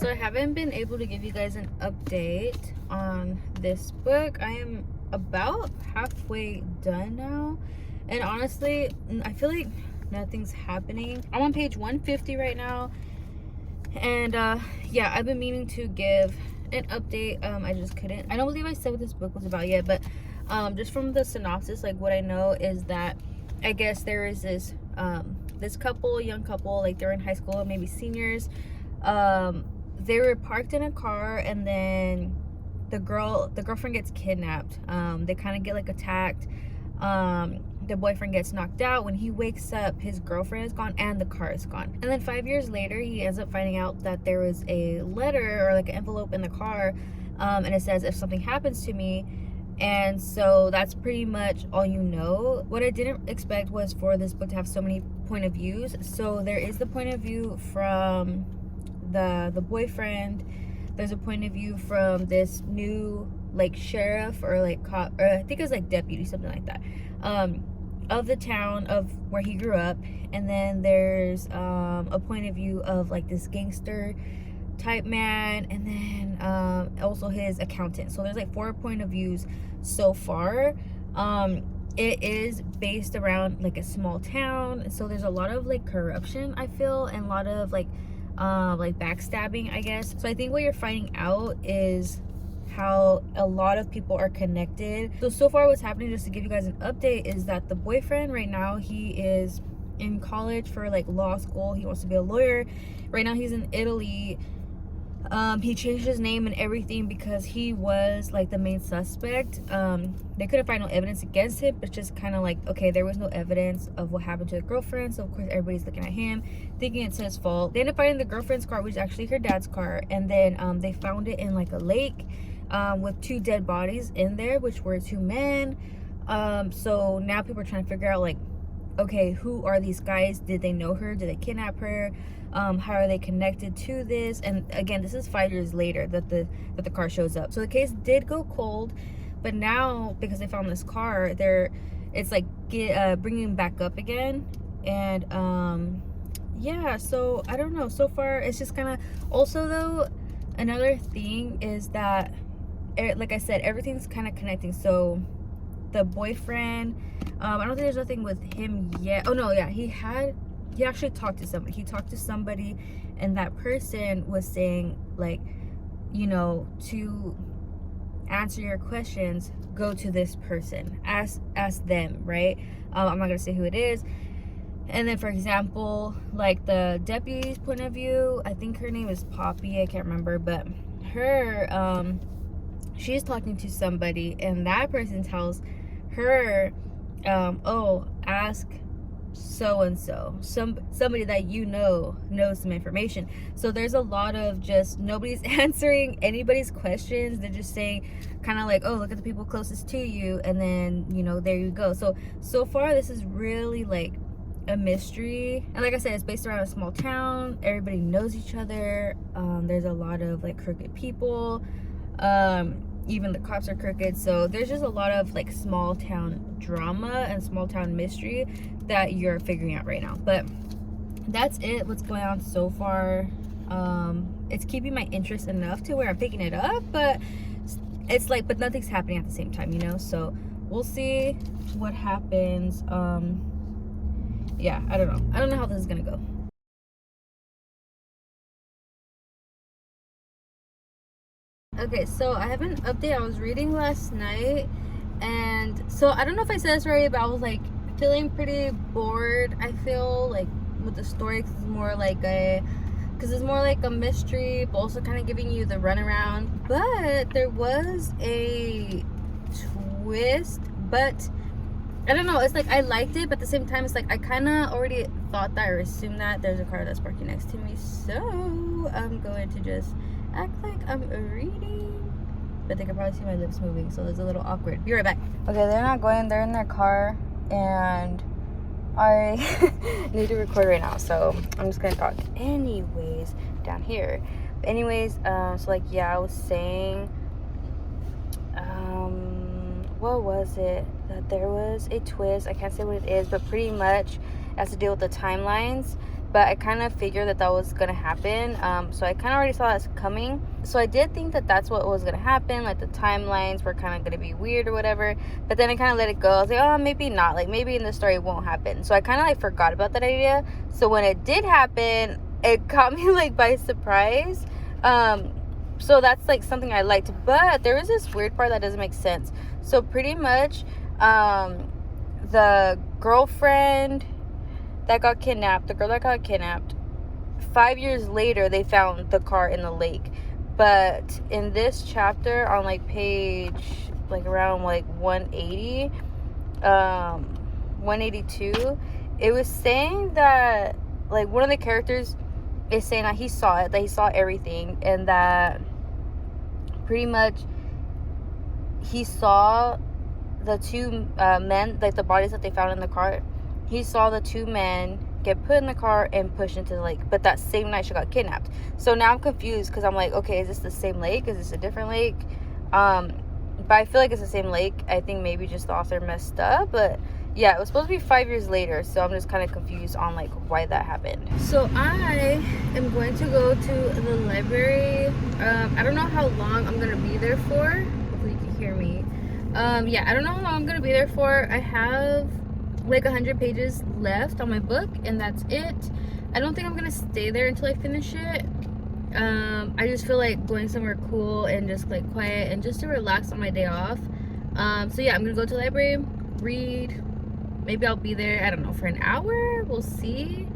So I haven't been able to give you guys an update on this book. I am about halfway done now, and honestly I feel like nothing's happening. I'm on page 150 right now, and yeah, I've been meaning to give an update. I just couldn't. I don't believe I said what this book was about yet, but just from the synopsis, like what I know is that I guess there is this this couple, young couple, like they're in high school, maybe seniors. They were parked in a car, and then the girlfriend gets kidnapped. They kind of get like attacked. The boyfriend gets knocked out. When he wakes up, his girlfriend is gone and the car is gone. And then 5 years later, he ends up finding out that there was a letter or like an envelope in the car, and it says, if something happens to me. And so that's pretty much all you know. What I didn't expect was for this book to have so many point of views. So there is the point of view from the boyfriend. There's a point of view from this new like sheriff or like cop, or I think it was like deputy, something like that, of the town of where he grew up. And then there's a point of view of like this gangster type man, and then also his accountant. So there's like 4 point of views so far. It is based around like a small town, so there's a lot of like corruption, I feel, and a lot of like backstabbing, I guess. So I think what you're finding out is how a lot of people are connected. So far what's happening, just to give you guys an update, is that the boyfriend right now, he is in college for like law school. He wants to be a lawyer. Right now he's in Italy. He changed his name and everything because he was like the main suspect. They couldn't find no evidence against him, but just kind of like, okay, there was no evidence of what happened to the girlfriend, so of course everybody's looking at him thinking it's his fault. They ended up finding the girlfriend's car, which is actually her dad's car, and then they found it in like a lake with 2 dead bodies in there, which were 2 men. So now people are trying to figure out like, okay, who are these guys? Did they know her? Did they kidnap her? How are they connected to this? And again, this is 5 years later that the car shows up. So the case did go cold, but now because they found this car, it's like bringing back up again. And yeah, so I don't know. So far, it's just kind of. Also though, another thing is that, like I said, everything's kind of connecting. So the boyfriend, I don't think there's nothing with him yet. Oh no, yeah, he actually talked to somebody. He talked to somebody, and that person was saying like, you know, to answer your questions, go to this person, ask them, right? I'm not gonna say who it is. And then for example, like the deputy's point of view, I think her name is Poppy, I can't remember, but her she's talking to somebody, and that person tells her, oh, ask so and so, somebody that you know knows some information. So there's a lot of just nobody's answering anybody's questions. They're just saying kind of like, oh, look at the people closest to you, and then, you know, there you go. So far this is really like a mystery, and like I said, it's based around a small town. Everybody knows each other. There's a lot of like crooked people. Even the cops are crooked. So there's just a lot of like small town drama and small town mystery that you're figuring out right now. But that's what's going on so far. It's keeping my interest enough to where I'm picking it up, but it's like, but nothing's happening at the same time, you know. So we'll see what happens. Yeah, I don't know how this is gonna go. Okay, so I have an update. I was reading last night, and so I don't know if I said this right, but I was like feeling pretty bored. I feel like with the story, because it's more like a mystery, but also kind of giving you the runaround. But there was a twist, but I don't know, it's like I liked it, but at the same time it's like I kind of already thought that or assumed that. There's a car that's parking next to me, so I'm going to just act like I'm reading, but they can probably see my lips moving, so it's a little awkward. Be right back. Okay, they're not going, they're in their car, and I need to record right now, so I'm just gonna talk anyways down here. But anyways, so like, yeah, I was saying, what was it, that there was a twist. I can't say what it is, but pretty much it has to deal with the timelines. but I kind of figured that was gonna happen. So I kind of already saw that coming. So I did think that that's what was gonna happen. Like the timelines were kind of gonna be weird or whatever. But then I kind of let it go. I was like, oh, maybe not. Like maybe in the story it won't happen. So I kind of like forgot about that idea. So when it did happen, it caught me like by surprise. So that's like something I liked. But there was this weird part that doesn't make sense. So pretty much, the girlfriend that got kidnapped, the girl that got kidnapped, 5 years later they found the car in the lake. But in this chapter, on like page like around like 180, 182, it was saying that like one of the characters is saying that he saw it, that he saw everything, and that pretty much he saw the two men, like the bodies that they found in the car. He saw the two men get put in the car and pushed into the lake. But that same night she got kidnapped. So now I'm confused because I'm like, okay, is this the same lake? Is this a different lake? But I feel like it's the same lake. I think maybe just the author messed up. But yeah, it was supposed to be 5 years later. So I'm just kind of confused on like why that happened. So I am going to go to the library. I don't know how long I'm going to be there for. Hopefully you can hear me. Yeah, I don't know how long I'm going to be there for. I have like 100 pages left on my book, and that's it. I don't think I'm gonna stay there until I finish it. I just feel like going somewhere cool and just like quiet and just to relax on my day off. So yeah, I'm gonna go to the library, read. Maybe I'll be there, I don't know, for an hour. We'll see.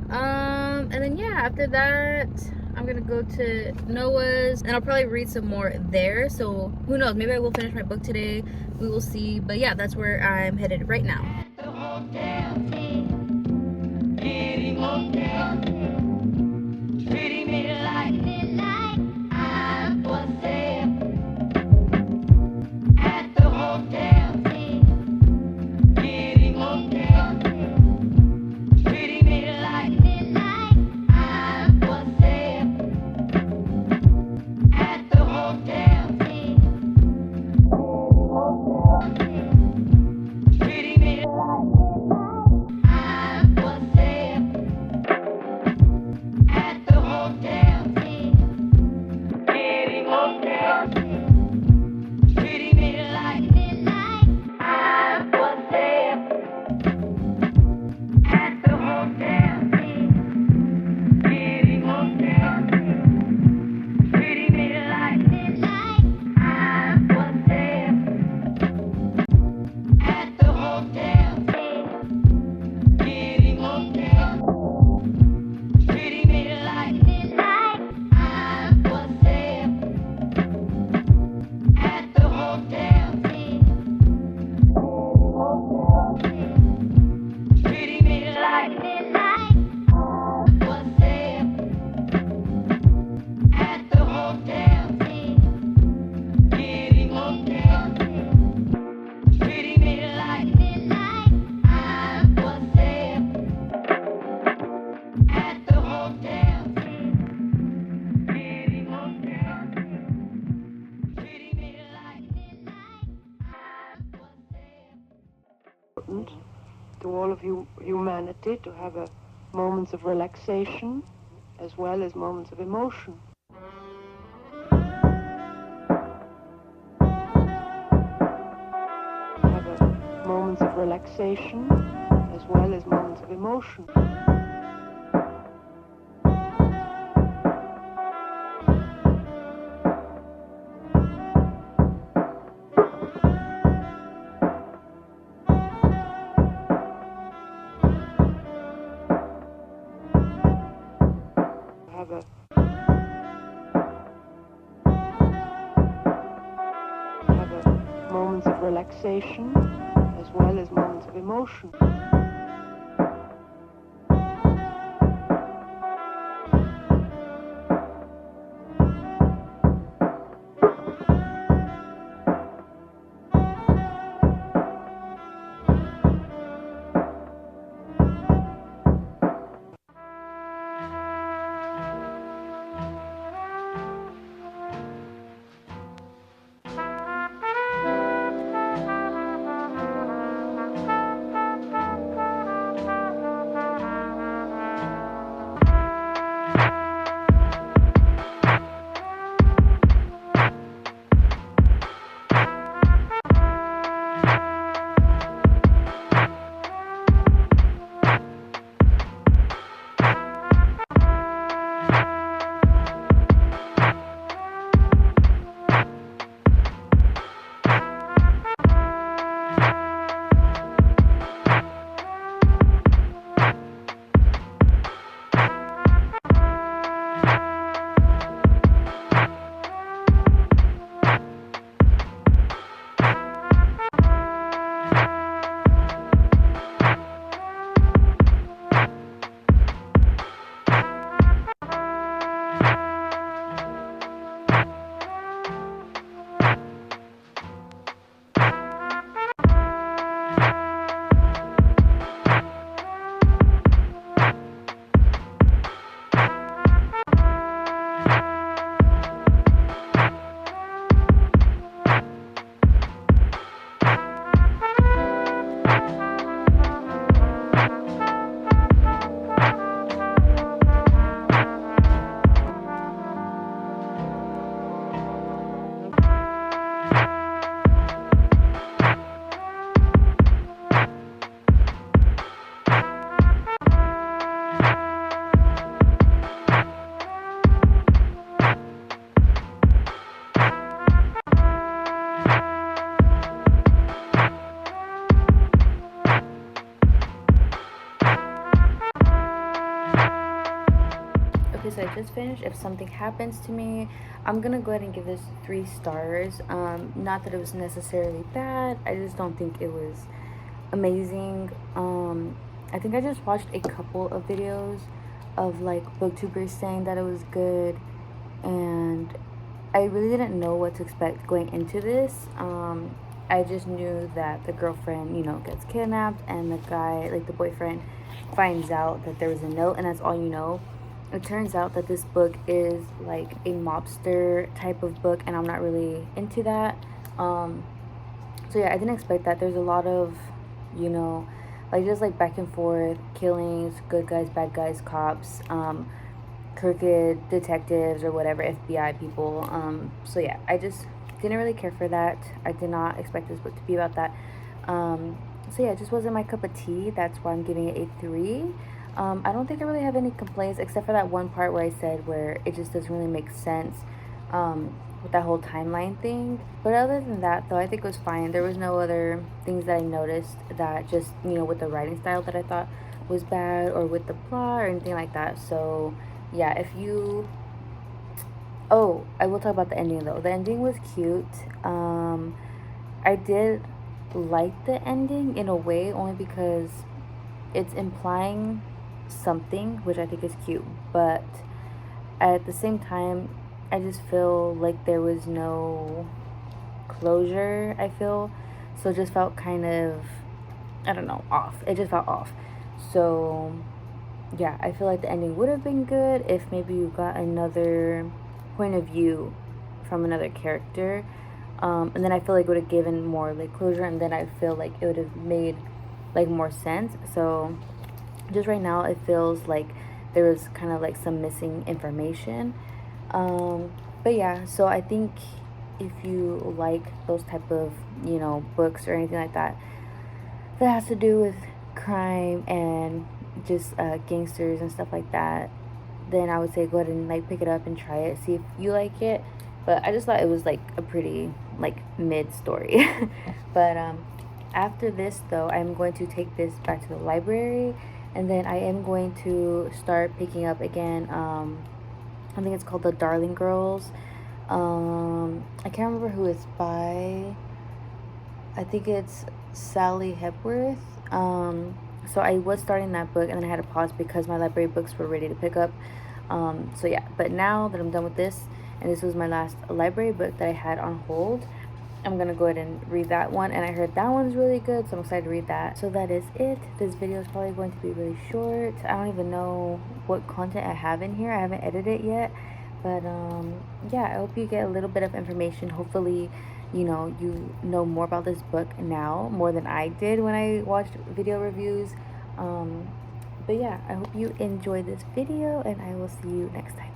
And then yeah, after that I'm gonna go to Noah's and I'll probably read some more there. So who knows, maybe I will finish my book today. We will see. But yeah, that's where I'm headed right now. To all of humanity to have moments of relaxation as well as moments of emotion. Have moments of relaxation as well as moments of emotion. Moments of relaxation as well as moments of emotion. case I just finished, if something happens to me, I'm gonna go ahead and give this 3 stars. Not that it was necessarily bad, I just don't think it was amazing. I think I just watched a couple of videos of like booktubers saying that it was good, and I really didn't know what to expect going into this. I just knew that the girlfriend, you know, gets kidnapped, and the guy, like the boyfriend, finds out that there was a note, and that's all you know. It turns out that this book is like a mobster type of book, and I'm not really into that. So yeah, I didn't expect that. There's a lot of, you know, like just like back and forth killings, good guys, bad guys, cops, crooked detectives or whatever, FBI people. So yeah, I just didn't really care for that. I did not expect this book to be about that. So yeah, it just wasn't my cup of tea. That's why I'm giving it a 3. I don't think I really have any complaints except for that one part where I said where it just doesn't really make sense with that whole timeline thing. But other than that, though, I think it was fine. There was no other things that I noticed that just, you know, with the writing style that I thought was bad, or with the plot or anything like that. So yeah, if you... Oh, I will talk about the ending, though. The ending was cute. I did like the ending in a way, only because it's implying something, which I think is cute. But at the same time, I just feel like there was no closure, I feel. So it just felt kind of, I don't know, off. It just felt off. So yeah, I feel like the ending would have been good if maybe you got another point of view from another character, and then I feel like it would have given more like closure, and then I feel like it would have made like more sense. So just right now it feels like there was kind of like some missing information. But yeah, so I think if you like those type of, you know, books or anything like that that has to do with crime and just gangsters and stuff like that, then I would say go ahead and like pick it up and try it, see if you like it. But I just thought it was like a pretty like mid story. But after this, though, I'm going to take this back to the library, and then I am going to start picking up again. I think it's called The Darling Girls. I can't remember who it's by. I think it's Sally Hepworth. So I was starting that book, and then I had to pause because my library books were ready to pick up. So yeah, but now that I'm done with this, and this was my last library book that I had on hold, I'm gonna go ahead and read that one, and I heard that one's really good, so I'm excited to read that. So that is it. This video is probably going to be really short. I don't even know what content I have in here. I haven't edited it yet, but yeah, I hope you get a little bit of information. Hopefully, you know more about this book now, more than I did when I watched video reviews. But yeah, I hope you enjoyed this video, and I will see you next time.